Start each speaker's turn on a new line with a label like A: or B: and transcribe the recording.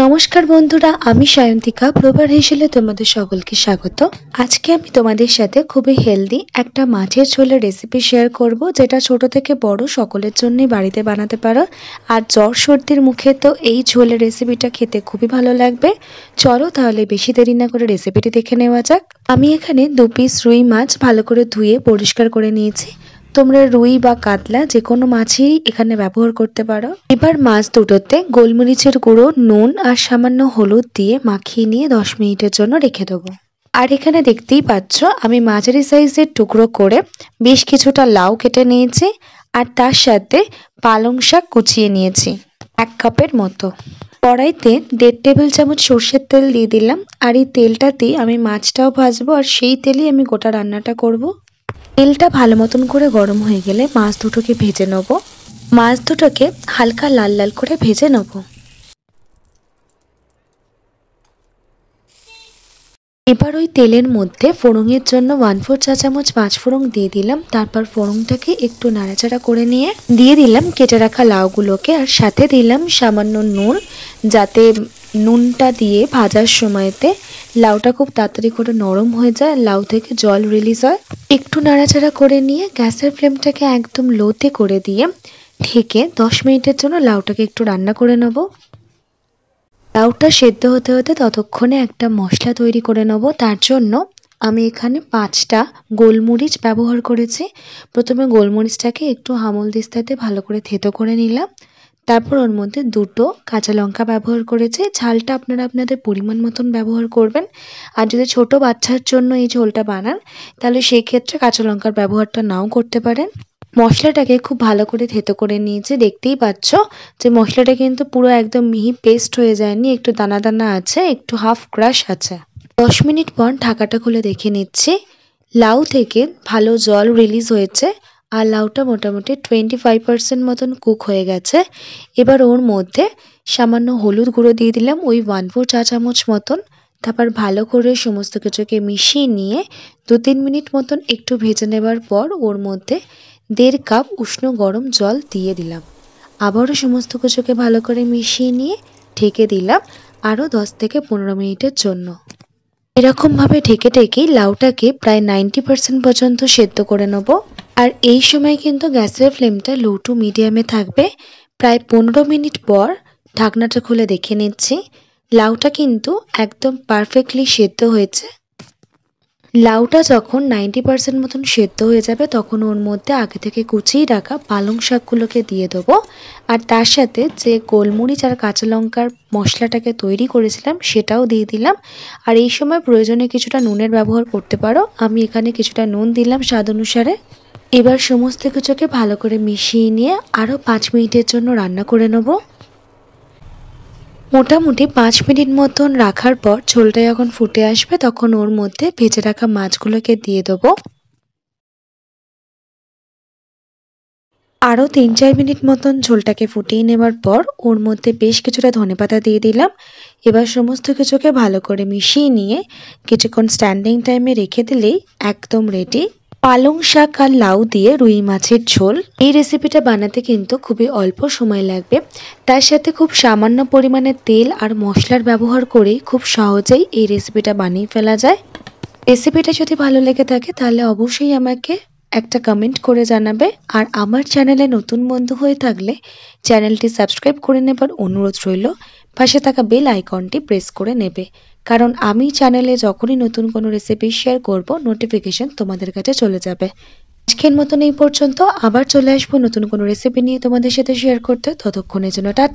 A: নমস্কার বন্ধুরা, আমি সায়ন্তিকা প্রবার হেসেলে তোমাদের সকলকে স্বাগত। আজকে আমি তোমাদের সাথে খুবই হেলদি একটা মাছের ঝোলের রেসিপি শেয়ার করব, যেটা ছোট থেকে বড় সকলের জন্যই বাড়িতে বানাতে পারো। আর জ্বর সর্দির মুখে তো এই ঝোলের রেসিপিটা খেতে খুবই ভালো লাগবে। চলো তাহলে বেশি দেরি না করে রেসিপিটি দেখে নেওয়া যাক। আমি এখানে 2 পিস রুই মাছ ভালো করে ধুয়ে পরিষ্কার করে নিয়েছি। তোমরা রুই বা কাতলা যে কোনো মাছই এখানে ব্যবহার করতে পারো। এবার মাছ দুটোতে গোলমরিচের গুঁড়ো, নুন আর সামান্য হলুদ দিয়ে মাখিয়ে নিয়ে 10 মিনিটের জন্য রেখে দেবো। আর এখানে দেখতেই পাচ্ছ আমি মাঝারি সাইজের টুকরো করে বেশ কিছুটা লাউ কেটে নিয়েছি, আর তার সাথে পালং শাক কুচিয়ে নিয়েছি 1 কাপের মতো। কড়াইতে 1.5 টেবিল চামচ সর্ষের তেল দিয়ে দিলাম, আর এই তেলটাতেই আমি মাছটাও ভাজবো, আর সেই তেলেই আমি গোটা রান্নাটা করব। তেলটা ভালো মতন করে গরম হয়ে গেলে মাছ দুটোকে ভেজে নেব। মাছ দুটোকে হালকা লাল লাল করে ভেজে নেব। এবার ওই তেলের মধ্যে ফোড়নের জন্য 1/4 চা চামচ 5 ফোড়ন দিয়ে দিলাম। তারপর ফোড়নটাকে একটু নাড়াচাড়া করে নিয়ে দিয়ে দিলাম কেটে রাখা লাউগুলোকে, আর সাথে দিলাম সামান্য নুন, যাতে নুনটা দিয়ে ভাজার সময়তে লাউটা খুব তাড়াতাড়ি করে নরম হয়ে যায়, লাউ থেকে জল রিলিজ হয়। একটু নাড়াচাড়া করে নিয়ে গ্যাসের ফ্লেমটাকে একদম লোতে করে দিয়ে ঢেকে 10 মিনিটের জন্য লাউটাকে একটু রান্না করে নেব। লাউটা সেদ্ধ হতে হতে ততক্ষণে একটা মশলা তৈরি করে নেব। তার জন্য আমি এখানে 5টা গোলমরিচ ব্যবহার করেছি। প্রথমে গোলমরিচটাকে একটু হামল দিস্তাতে ভালো করে থেতো করে নিলাম। তারপর ওর মধ্যে 2টো কাঁচা লঙ্কা ব্যবহার করেছি। ঝালটা আপনারা আপনাদের পরিমাণ মতন ব্যবহার করবেন। আর যদি ছোট বাচ্চার জন্য এই ঝোলটা বানান, তাহলে সেই ক্ষেত্রে কাঁচা লঙ্কার ব্যবহারটা নাও করতে পারেন। মশলাটাকে খুব ভালো করে থেতো করে নিয়েছি। দেখতেই পাচ্ছ যে মশলাটা কিন্তু পুরো একদম মিহি পেস্ট হয়ে যায়নি, একটু দানা দানা আছে, একটু হাফ ক্রাশ আছে। 10 মিনিট পর ঢাকাটা খুলে দেখে নিচ্ছি। লাউ থেকে ভালো জল রিলিজ হয়েছে, আর লাউটা মোটামুটি 25% মতন কুক হয়ে গেছে। এবার ওর মধ্যে সামান্য হলুদ গুঁড়ো দিয়ে দিলাম, ওই 1/4 চা চামচ মতন। তারপর ভালো করে সমস্ত কিছুকে মিশিয়ে নিয়ে 2-3 মিনিট মতন একটু ভেজে নেবার পর ওর মধ্যে 1.5 কাপ উষ্ণ গরম জল দিয়ে দিলাম। আবারও সমস্ত কিছুকে ভালো করে মিশিয়ে নিয়ে ঢেকে দিলাম আরও 10 থেকে 15 মিনিটের জন্য। এরকমভাবে ঢেকে ঢেকেই লাউটাকে প্রায় 90% পর্যন্ত সেদ্ধ করে নেব। আর এই সময় কিন্তু গ্যাসের ফ্লেমটা লো টু মিডিয়ামে থাকবে। প্রায় 15 মিনিট পর ঢাকনাটা খুলে দেখে নিচ্ছি। লাউটা কিন্তু একদম পারফেক্টলি সেদ্ধ হয়েছে। লাউটা যখন 90% মতন সেদ্ধ হয়ে যাবে, তখন ওর মধ্যে আগে থেকে কুচিয়ে রাখা পালং শাকগুলোকে দিয়ে দেবো। আর তার সাথে যে গোলমরিচ আর কাঁচা লঙ্কার মশলাটাকে তৈরি করেছিলাম সেটাও দিয়ে দিলাম। আর এই সময় প্রয়োজনে কিছুটা নুনের ব্যবহার করতে পারো। আমি এখানে কিছুটা নুন দিলাম স্বাদ অনুসারে। এবার সমস্ত কিছুকে ভালো করে মিশিয়ে নিয়ে আরও 5 মিনিটের জন্য রান্না করে নেব। মোটামুটি 5 মিনিট মতন রাখার পর ঝোলটা যখন ফুটে আসবে, তখন ওর মধ্যে ভেজে রাখা মাছগুলোকে দিয়ে দেবো। আরও 3-4 মিনিট মতন ঝোলটাকে ফুটিয়ে নেবার পর ওর মধ্যে বেশ কিছুটা ধনেপাতা দিয়ে দিলাম। এবার সমস্ত কিছুকে ভালো করে মিশিয়ে নিয়ে কিছুক্ষণ স্ট্যান্ডিং টাইমে রেখে দিলেই একদম রেডি পালং শাক আর লাউ দিয়ে রুই মাছের ঝোল। এই রেসিপিটা বানাতে কিন্তু খুবই অল্প সময় লাগবে। তার সাথে খুব সামান্য পরিমাণে তেল আর মশলার ব্যবহার করেই খুব সহজেই এই রেসিপিটা বানিয়ে ফেলা যায়। রেসিপিটা যদি ভালো লেগে থাকে তাহলে অবশ্যই আমাকে একটা কমেন্ট করে জানাবে। আর আমার চ্যানেলে নতুন বন্ধু হয়ে থাকলে চ্যানেলটি সাবস্ক্রাইব করে নেবার অনুরোধ রইল। পাশে থাকা বেল আইকনটি প্রেস করে নেবে, কারণ আমি চ্যানেলে যখনই নতুন কোনো রেসিপি শেয়ার করব নোটিফিকেশন তোমাদের কাছে চলে যাবে। আজকের মতন এই পর্যন্ত। আবার চলে আসবো নতুন কোনো রেসিপি নিয়ে তোমাদের সাথে শেয়ার করতে। ততক্ষণের জন্য টাটা।